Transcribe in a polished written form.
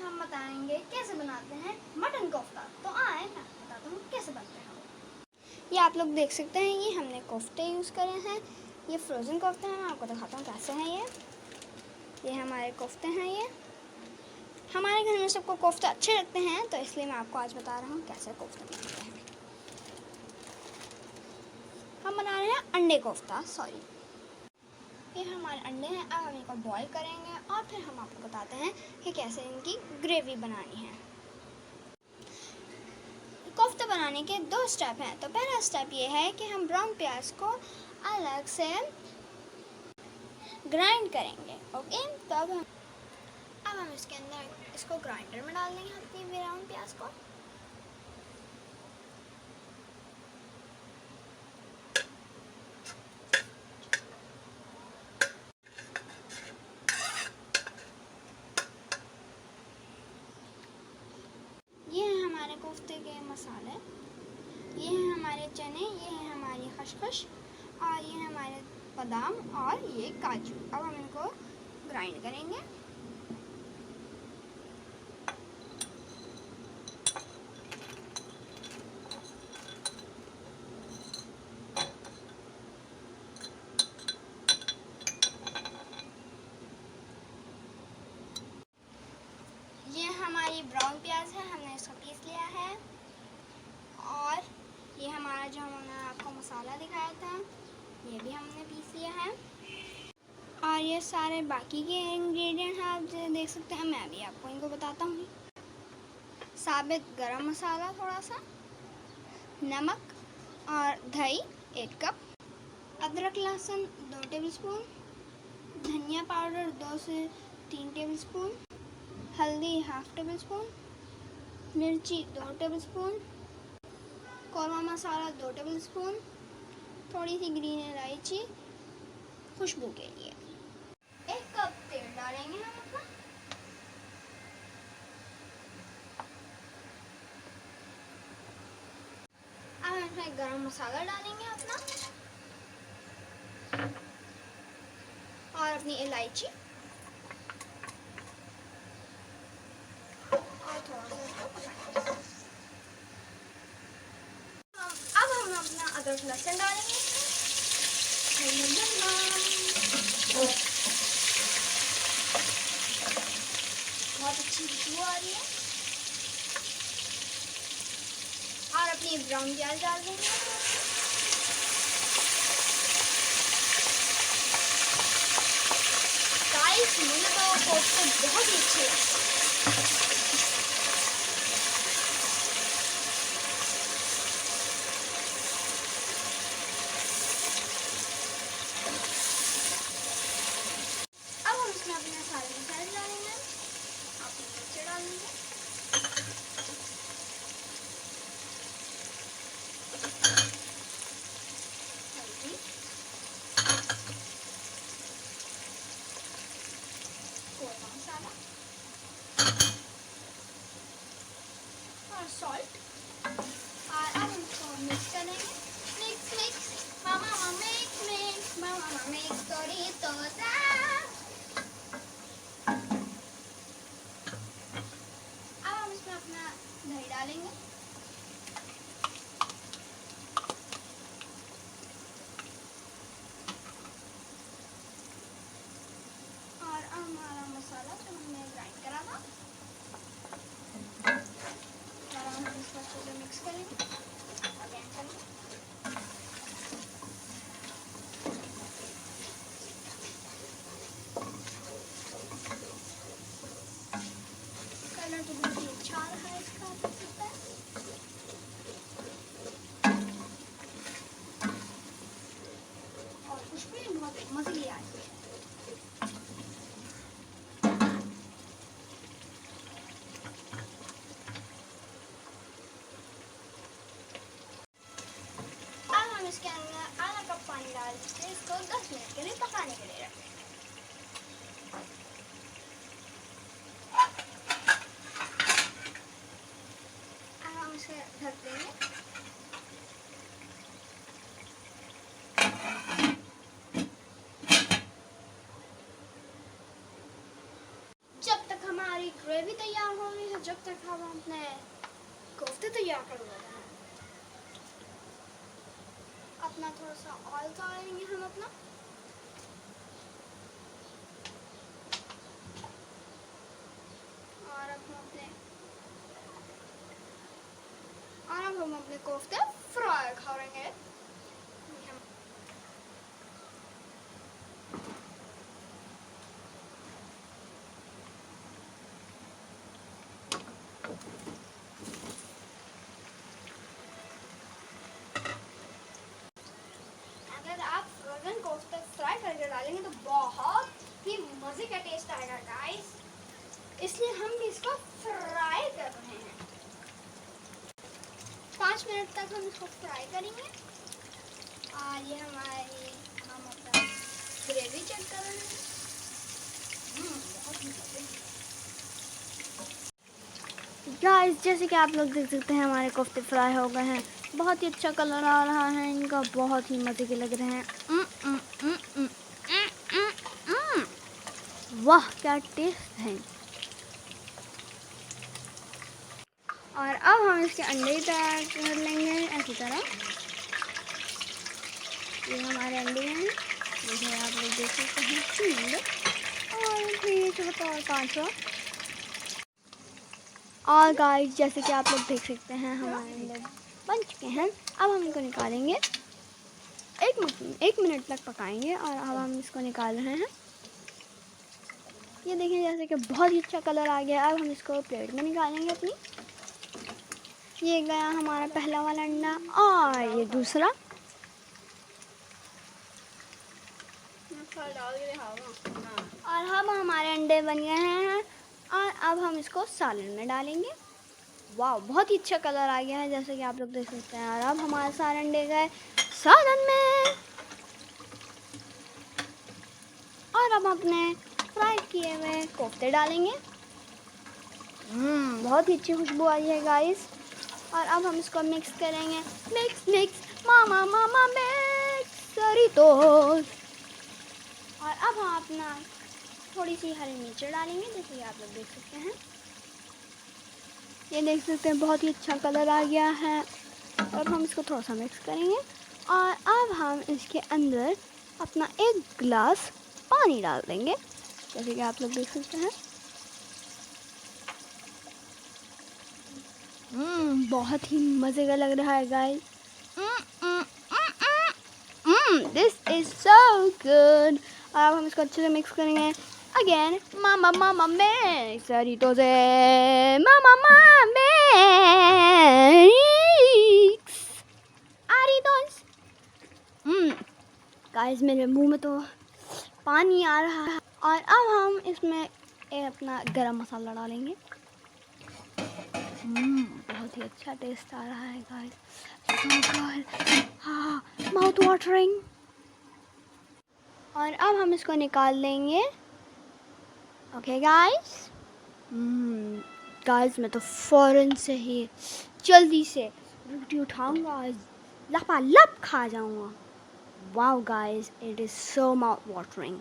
हम बताएंगे कैसे बनाते हैं मटन कोफ्ता। तो आए मैं बताता हूँ कैसे बनते हैं। ये आप लोग देख सकते हैं, ये हमने कोफ्ते यूज़ करे हैं। ये फ्रोज़न कोफ्ते हैं। मैं आपको दिखाता हूँ कैसे हैं ये हमारे कोफ्ते हैं। ये हमारे घर में सबको कोफ्ते अच्छे लगते हैं, तो इसलिए मैं आपको आज बता रहा हूँ कैसे कोफ्ते बनाते हैं। हम बना रहे हैं अंडे कोफ्ता। सॉरी, ये हमारे अंडे हैं। अब हम इनको बॉईल करेंगे और फिर हम आपको बताते हैं कि कैसे इनकी ग्रेवी बनानी है। कोफ्ता बनाने के 2 स्टेप हैं। तो पहला स्टेप ये है कि हम ब्राउन प्याज को अलग से ग्राइंड करेंगे। ओके, तो अब हम इसके अंदर इसको ग्राइंडर में डाल देंगे अपनी ब्राउन प्याज को। ये हैं हमारे कोफ्ते के मसाले, ये हैं हमारे चने, ये है हमारी खसखस और ये है हमारे बादाम और ये काजू। अब हम इनको ग्राइंड करेंगे। ये हमारी ब्राउन प्याज है, हमने इसको पीस लिया है। और ये हमारा जो हमने आपको मसाला दिखाया था, ये भी हमने पीस लिया है। और ये सारे बाकी के इंग्रेडिएंट हैं, आप देख सकते हैं। मैं भी आपको इनको बताता हूँ। साबित गरम मसाला थोड़ा सा, नमक और दही 1 कप, अदरक लहसुन 2 टेबलस्पून, धनिया पाउडर 2 से 3 टेबलस्पून, हल्दी 1/2 टेबलस्पून, मिर्ची 2 टेबलस्पून, कौरमा मसाला 2 टेबलस्पून, थोड़ी सी ग्रीन इलायची खुशबू के लिए। 1 कप तेल डालेंगे हम अपना। अब हम इसमें गरम मसाला डालेंगे अपना और अपनी इलायची और थोड़ा सा। अब हम अपना अदरक लहसुन डालेंगे। बहुत अच्छी खुशबू आ रही है। और अपनी ब्राउन प्याज डाल देंगे। 40 मिनट तो कोफ्ते बहुत ही अच्छे लगते हैं। अब हम इसमें अपने सारे मसाले डालेंगे। आप मिर्च डालेंगे, हल्दी, कौरमा मसाला और सॉल्ट। और अब हम इसको मिक्स करेंगे। मिक्स मिक्स मामा मिक्स मिक्स मामा मिक्स करी तो अपना दही डालेंगे। और हमारा मसाला जो हमने ग्राइंड करा था, और हम इसको अच्छे से मिक्स करेंगे और ग्राइंड करेंगे। कलर तो बहुत ही अच्छा आ रहा है इसका, आप देख सकते हैं। और खुशबू भी बहुत मज़े की आ रही है। अब हम इसके अंदर आधा कप पानी डाल के इसको 10 मिनट के लिए पकाने के लिए रखेंगे। ढक देंगे। जब तक हमारी ग्रेवी तैयार हो रही है जब तक हम अपने कोफ्ते तैयार कर रहे हैं। अपना थोड़ा सा ऑयल डालेंगे हम अपना, और अब हम अपने कोफ्ते फ्राई करेंगे। अगर आप फ्रोजन कोफ्ते फ्राई करके डालेंगे तो बहुत ही मज़े का टेस्ट आएगा गाइस, इसलिए हम भी इसको फ्राई कर रहे हैं। 5 मिनट तक हम इसको फ्राई करेंगे। और ये हम अपना ग्रेवी चेक कर रहे हैं। बहुत ही गाइस, जैसे कि आप लोग देख सकते हैं हमारे कोफ्ते फ्राई हो गए हैं। बहुत ही अच्छा कलर आ रहा है इनका, बहुत ही मज़े के लग रहे हैं। वाह क्या टेस्ट है। और अब हम इसके अंडे तैयार कर लेंगे ऐसी तरह। ये हमारे अंडे हैं, जैसे आप लोग देख सकते हैं 3 और 500। और गाइस, जैसे कि आप लोग देख सकते हैं हमारे अंडे बन चुके हैं। अब हम इनको निकालेंगे, 1 मिनट तक पकाएंगे और अब हम इसको निकाल रहे हैं। ये देखिए जैसे कि बहुत ही अच्छा कलर आ गया। अब हम इसको प्लेट में निकालेंगे अपनी। ये गया हमारा पहला वाला अंडा और ये दूसरा। और अब हमारे अंडे बन गए हैं और अब हम इसको सालन में डालेंगे। वाह, बहुत ही अच्छा कलर आ गया है जैसे कि आप लोग देख सकते हैं। और अब हमारे सारे अंडे गए सालन में और अब अपने फ्राई किए हुए कोफ्ते डालेंगे। बहुत ही अच्छी खुशबू आई है गाइस। और अब हम इसको मिक्स करेंगे। मिक्स मामा मामा मिक्स सरितोस। और अब हम अपना थोड़ी सी हरी मिर्च डालेंगे, जैसे कि आप लोग देख सकते हैं। ये देख सकते हैं बहुत ही अच्छा कलर आ गया है। अब हम इसको थोड़ा सा मिक्स करेंगे और अब हम इसके अंदर अपना 1 गिलास पानी डाल देंगे, जैसे कि आप लोग देख सकते हैं। बहुत ही मज़े का लग रहा है guys. This is so good. अब हम इसको अच्छे से मिक्स करेंगे। अगेन मामा मामा मिक्स सरितोस, मामा मामा मिक्स सरितोस। गाइस, मेरे मुंह में तो पानी आ रहा है। और अब हम इसमें अपना गरम मसाला डालेंगे। बहुत ही अच्छा टेस्ट आ रहा है गाइस, सो गुड, हाँ, माउथ वाटरिंग। और अब हम इसको निकाल देंगे। Okay guys. गाइस, मैं तो फ़ौरन से ही जल्दी से रोटी उठाऊंगा, लपालप खा जाऊंगा। Wow guys, it is so mouth watering.